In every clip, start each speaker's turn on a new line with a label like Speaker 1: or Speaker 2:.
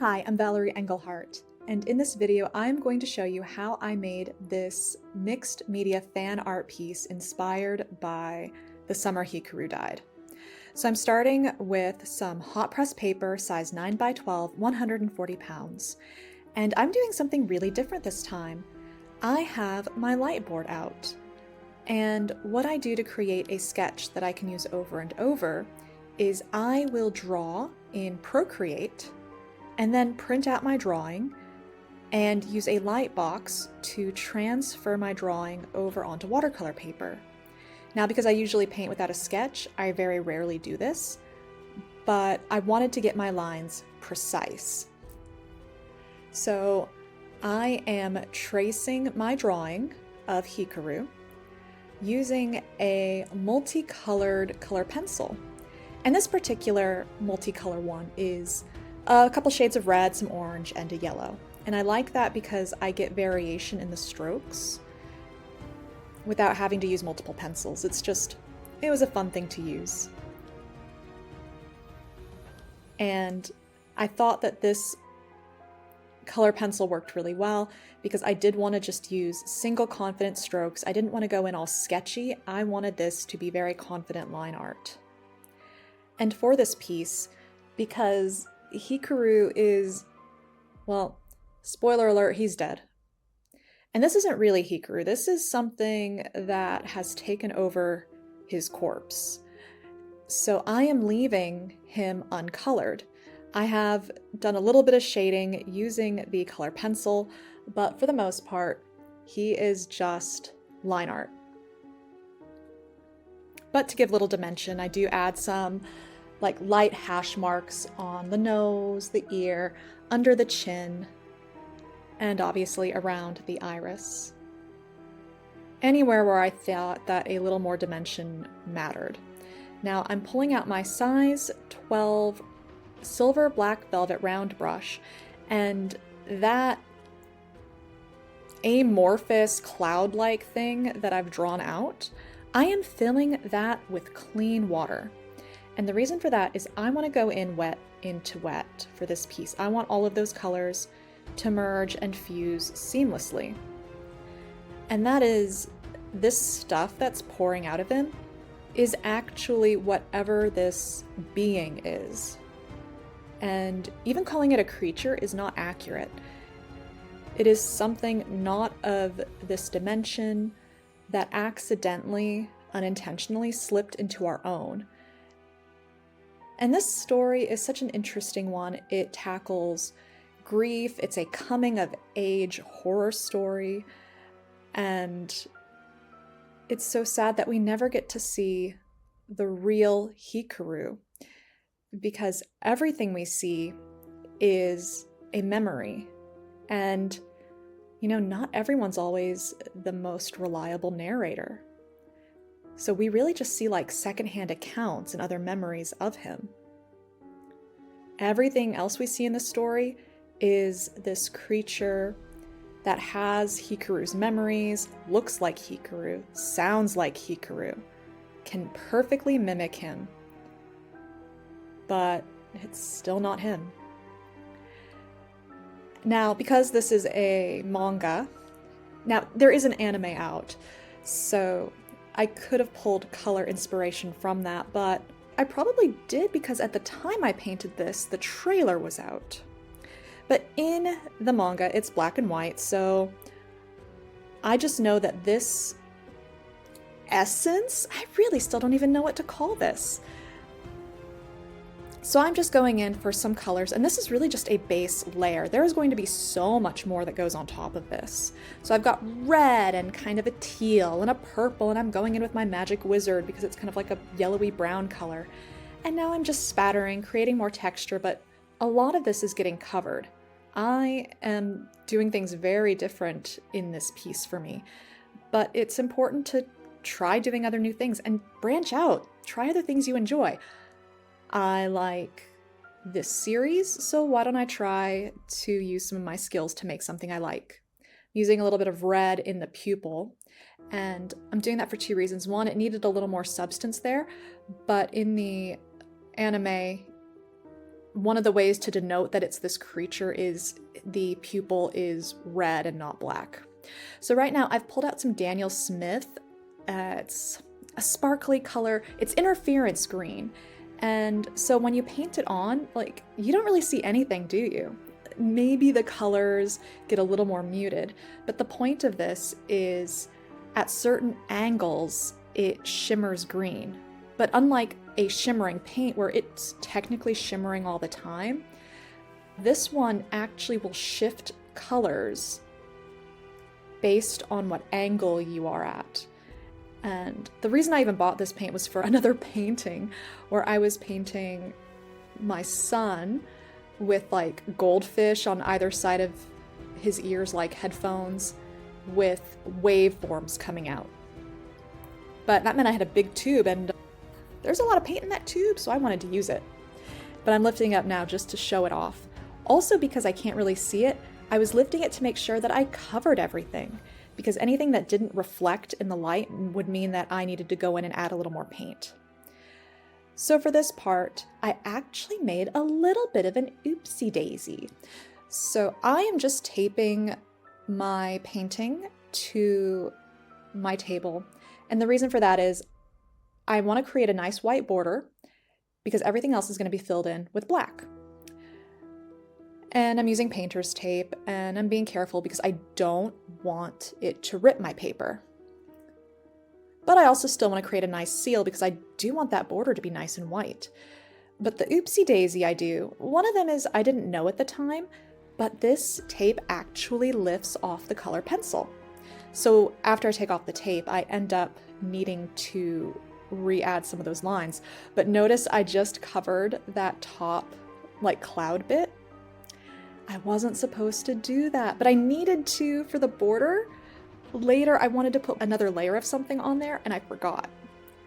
Speaker 1: Hi, I'm Valerie Engelhart, and in this video I'm going to show you how I made this mixed media fan art piece inspired by the summer Hikaru died. So I'm starting with some hot press paper, size 9 by 12, 140 pounds, and I'm doing something really different this time. I have my light board out, and what I do to create a sketch that I can use over and over is I will draw in Procreate and then print out my drawing and use a light box to transfer my drawing over onto watercolor paper. Now, because I usually paint without a sketch, I very rarely do this, but I wanted to get my lines precise. So I am tracing my drawing of Hikaru using a multicolored color pencil. And this particular multicolor one is a couple shades of red, some orange, and a yellow. And I like that because I get variation in the strokes without having to use multiple pencils. It was a fun thing to use. And I thought that this color pencil worked really well because I did want to just use single confident strokes. I didn't want to go in all sketchy. I wanted this to be very confident line art. And for this piece, because Hikaru is, well, spoiler alert, he's dead. And this isn't really Hikaru. This is something that has taken over his corpse. So I am leaving him uncolored. I have done a little bit of shading using the color pencil, but for the most part, he is just line art. But to give little dimension, I do add some light hash marks on the nose, the ear, under the chin, and obviously around the iris. Anywhere where I thought that a little more dimension mattered. Now I'm pulling out my size 12 silver black velvet round brush, and that amorphous cloud-like thing that I've drawn out, I am filling that with clean water. And the reason for that is I want to go in wet into wet for this piece. I want all of those colors to merge and fuse seamlessly. And that is, this stuff that's pouring out of him is actually whatever this being is. And even calling it a creature is not accurate. It is something not of this dimension that accidentally, unintentionally slipped into our own. And this story is such an interesting one. It tackles grief. It's a coming-of-age horror story. And it's so sad that we never get to see the real Hikaru, because everything we see is a memory. And, not everyone's always the most reliable narrator. So we really just see secondhand accounts and other memories of him. Everything else we see in the story is this creature that has Hikaru's memories, looks like Hikaru, sounds like Hikaru, can perfectly mimic him, but it's still not him. Now, because this is a manga, now there is an anime out, so I could have pulled color inspiration from that, but I probably did because at the time I painted this, the trailer was out. But in the manga, it's black and white, so I just know that this essence, I really still don't even know what to call this. So I'm just going in for some colors, and this is really just a base layer. There is going to be so much more that goes on top of this. So I've got red and kind of a teal and a purple, and I'm going in with my magic wizard because it's kind of like a yellowy brown color. And now I'm just spattering, creating more texture, but a lot of this is getting covered. I am doing things very different in this piece for me, but it's important to try doing other new things and branch out. Try other things you enjoy. I like this series, so why don't I try to use some of my skills to make something I like? Using a little bit of red in the pupil, and I'm doing that for two reasons. One, it needed a little more substance there, but in the anime, one of the ways to denote that it's this creature is the pupil is red and not black. So right now I've pulled out some Daniel Smith. It's a sparkly color. It's interference green. And so when you paint it on, like, you don't really see anything, do you? Maybe the colors get a little more muted, but the point of this is at certain angles, it shimmers green. But unlike a shimmering paint where it's technically shimmering all the time, this one actually will shift colors based on what angle you are at. And the reason I even bought this paint was for another painting where I was painting my son with like goldfish on either side of his ears like headphones with waveforms coming out. But that meant I had a big tube and there's a lot of paint in that tube, so I wanted to use it. But I'm lifting it up now just to show it off. Also because I can't really see it, I was lifting it to make sure that I covered everything, because anything that didn't reflect in the light would mean that I needed to go in and add a little more paint. So for this part, I actually made a little bit of an oopsie daisy. So I am just taping my painting to my table. And the reason for that is I want to create a nice white border because everything else is going to be filled in with black. And I'm using painter's tape and I'm being careful because I don't want it to rip my paper. But I also still want to create a nice seal because I do want that border to be nice and white. But the oopsie daisy I do, one of them is I didn't know at the time, but this tape actually lifts off the color pencil. So after I take off the tape, I end up needing to re-add some of those lines. But notice I just covered that top like cloud bit. I wasn't supposed to do that, but I needed to for the border. Later, I wanted to put another layer of something on there and I forgot.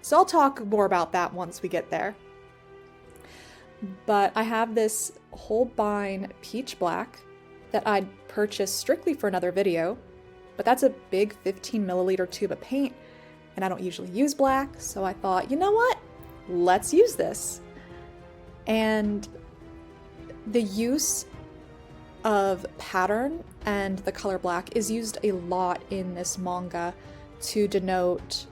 Speaker 1: So I'll talk more about that once we get there. But I have this Holbein peach black that I'd purchased strictly for another video, but that's a big 15 milliliter tube of paint and I don't usually use black. So I thought, you know what? Let's use this. And the use of pattern and the color black is used a lot in this manga to denote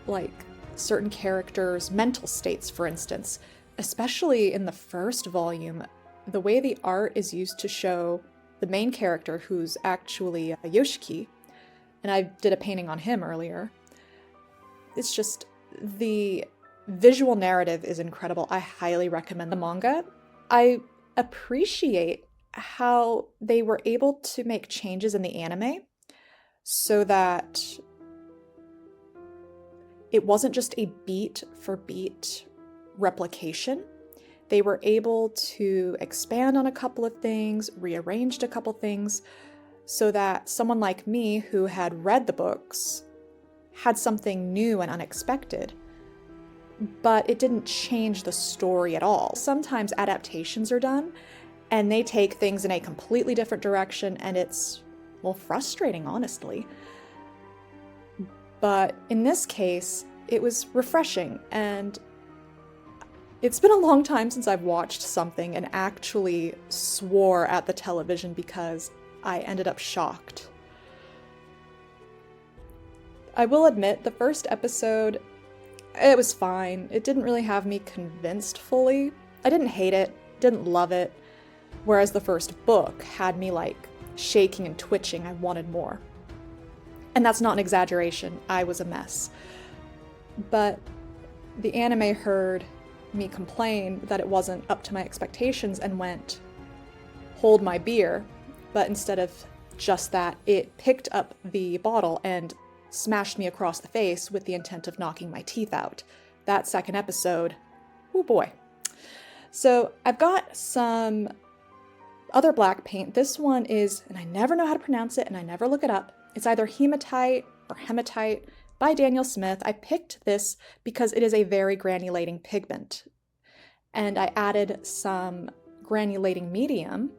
Speaker 1: like certain characters' mental states, for instance. Especially in the first volume, the way the art is used to show the main character, who's actually Yoshiki, and I did a painting on him earlier. It's just, the visual narrative is incredible. I highly recommend the manga. I appreciate how they were able to make changes in the anime so that it wasn't just a beat for beat replication. They were able to expand on a couple of things, rearranged a couple things, so that someone like me who had read the books had something new and unexpected. But it didn't change the story at all. Sometimes adaptations are done and they take things in a completely different direction and it's, well, frustrating, honestly. But in this case, it was refreshing, and it's been a long time since I've watched something and actually swore at the television because I ended up shocked. I will admit, the first episode, it was fine. It didn't really have me convinced fully. I didn't hate it, didn't love it, whereas the first book had me like shaking and twitching. I wanted more. And that's not an exaggeration. I was a mess. But the anime heard me complain that it wasn't up to my expectations and went, hold my beer. But instead of just that, it picked up the bottle and smashed me across the face with the intent of knocking my teeth out. That second episode, oh boy. So I've got some other black paint. This one is, and I never know how to pronounce it and I never look it up, it's either hematite or hematite by Daniel Smith. I picked this because it is a very granulating pigment. And I added some granulating medium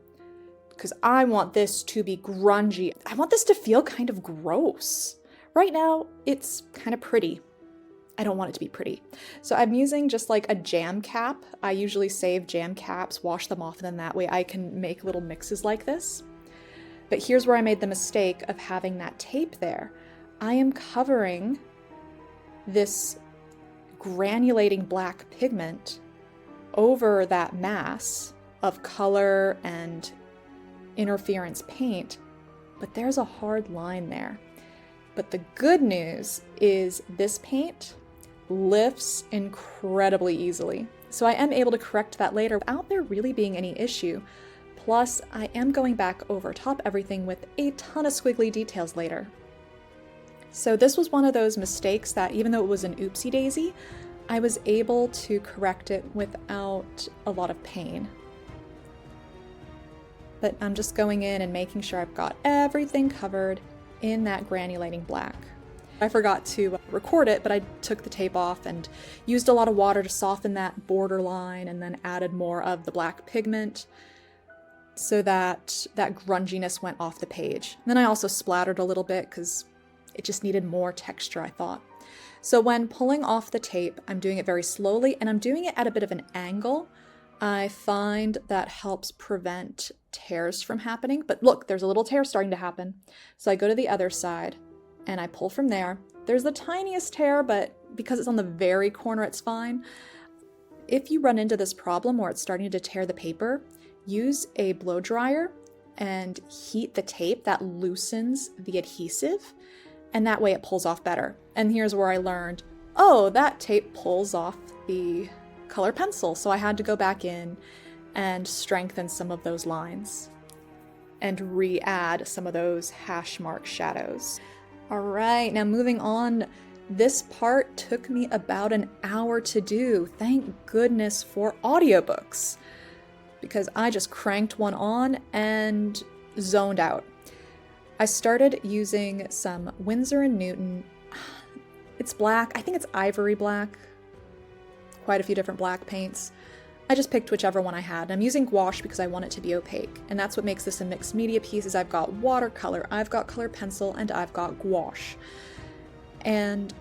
Speaker 1: because I want this to be grungy. I want this to feel kind of gross. Right now, it's kind of pretty. I don't want it to be pretty. So I'm using just like a jam cap. I usually save jam caps, wash them off, and then that way I can make little mixes like this. But here's where I made the mistake of having that tape there. I am covering this granulating black pigment over that mass of color and interference paint, but there's a hard line there. But the good news is this paint lifts incredibly easily. So I am able to correct that later without there really being any issue. Plus, I am going back over top everything with a ton of squiggly details later. So this was one of those mistakes that even though it was an oopsie daisy, I was able to correct it without a lot of pain. But I'm just going in and making sure I've got everything covered in that granulating black. I forgot to record it, but I took the tape off and used a lot of water to soften that border line and then added more of the black pigment so that that grunginess went off the page. And then I also splattered a little bit because it just needed more texture, I thought. So when pulling off the tape, I'm doing it very slowly and I'm doing it at a bit of an angle. I find that helps prevent tears from happening. But look, there's a little tear starting to happen. So I go to the other side and I pull from there. There's the tiniest tear, but because it's on the very corner, it's fine. If you run into this problem where it's starting to tear the paper, use a blow dryer and heat the tape. That loosens the adhesive, and that way it pulls off better. And here's where I learned, oh, that tape pulls off the color pencil. So I had to go back in and strengthen some of those lines and re-add some of those hash mark shadows. All right, now moving on. This part took me about an hour to do. Thank goodness for audiobooks, because I just cranked one on and zoned out. I started using some Winsor & Newton. It's black. I think it's ivory black. Quite a few different black paints. I just picked whichever one I had. I'm using gouache because I want it to be opaque. And that's what makes this a mixed media piece is I've got watercolor, I've got color pencil, and I've got gouache. And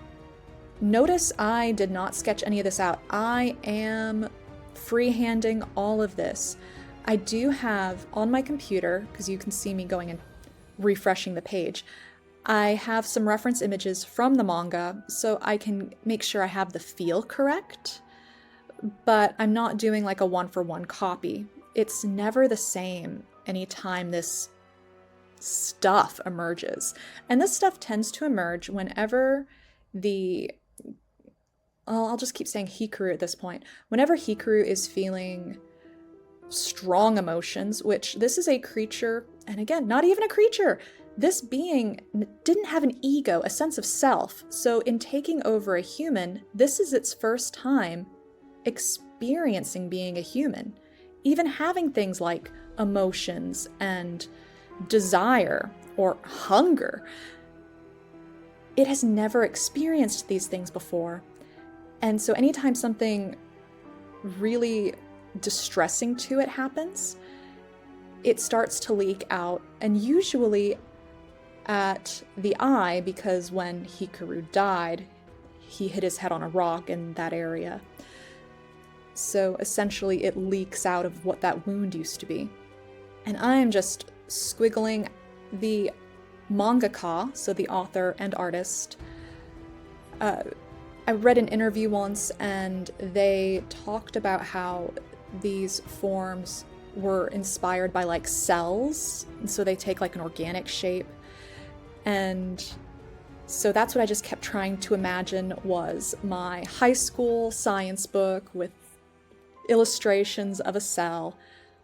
Speaker 1: notice I did not sketch any of this out. I am freehanding all of this. I do have on my computer, because you can see me going and refreshing the page, I have some reference images from the manga so I can make sure I have the feel correct, but I'm not doing like a one-for-one copy. It's never the same anytime this stuff emerges. And this stuff tends to emerge whenever I'll just keep saying Hikaru at this point. Whenever Hikaru is feeling strong emotions, which this is a creature, and again, not even a creature. This being didn't have an ego, a sense of self. So in taking over a human, this is its first time experiencing being a human. Even having things like emotions and desire or hunger. It has never experienced these things before. And so anytime something really distressing to it happens, it starts to leak out, and usually at the eye, because when Hikaru died, he hit his head on a rock in that area. So essentially it leaks out of what that wound used to be. And I am just squiggling. The mangaka, so the author and artist, I read an interview once and they talked about how these forms were inspired by like cells, and so they take like an organic shape. And so that's what I just kept trying to imagine was my high school science book with illustrations of a cell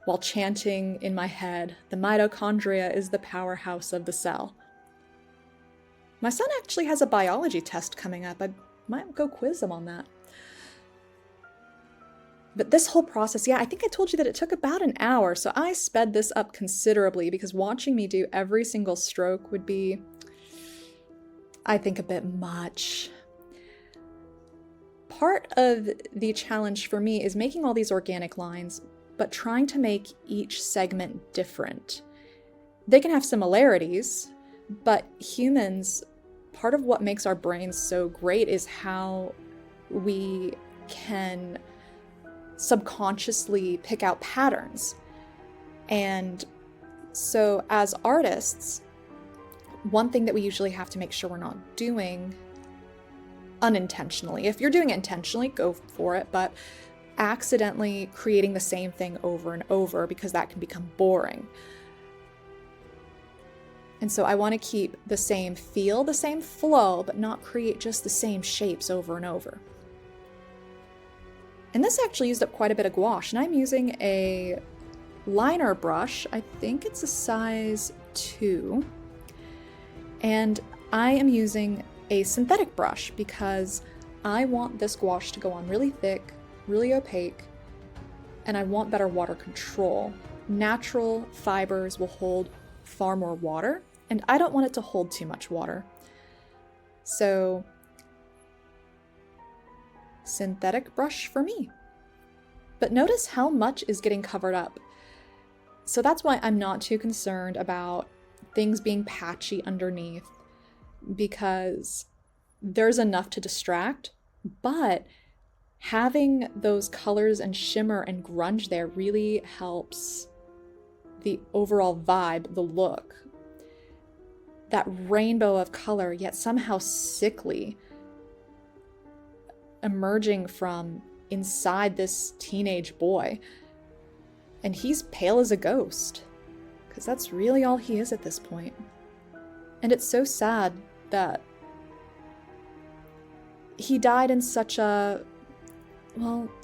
Speaker 1: while chanting in my head, the mitochondria is the powerhouse of the cell. My son actually has a biology test coming up. I might go quiz him on that. But this whole process, yeah, I think I told you that it took about an hour, so I sped this up considerably because watching me do every single stroke would be, I think, a bit much. Part of the challenge for me is making all these organic lines, but trying to make each segment different. They can have similarities, but humans, part of what makes our brains so great is how we can subconsciously pick out patterns. And so as artists, one thing that we usually have to make sure we're not doing unintentionally, if you're doing it intentionally, go for it, but accidentally creating the same thing over and over, because that can become boring. And so I want to keep the same feel, the same flow, but not create just the same shapes over and over. And this actually used up quite a bit of gouache, and I'm using a liner brush. I think it's a size 2. And I am using a synthetic brush because I want this gouache to go on really thick, really opaque, and I want better water control. Natural fibers will hold far more water, and I don't want it to hold too much water. So, synthetic brush for me. But notice how much is getting covered up. So that's why I'm not too concerned about things being patchy underneath, because there's enough to distract, but having those colors and shimmer and grunge there really helps the overall vibe, the look. That rainbow of color, yet somehow sickly, emerging from inside this teenage boy. And he's pale as a ghost, because that's really all he is at this point. And it's so sad that he died in such a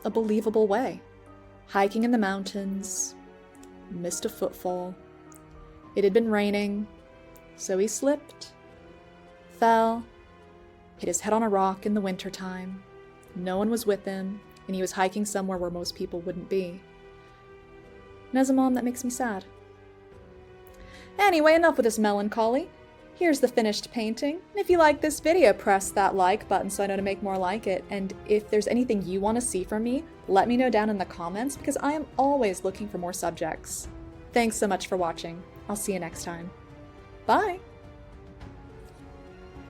Speaker 1: believable way. Hiking in the mountains, missed a footfall. It had been raining, so he slipped, fell, hit his head on a rock in the wintertime. No one was with him, and he was hiking somewhere where most people wouldn't be. And as a mom, that makes me sad. Anyway, enough with this melancholy. Here's the finished painting. And if you like this video, press that like button so I know to make more like it. And if there's anything you want to see from me, let me know down in the comments, because I am always looking for more subjects. Thanks so much for watching. I'll see you next time. Bye!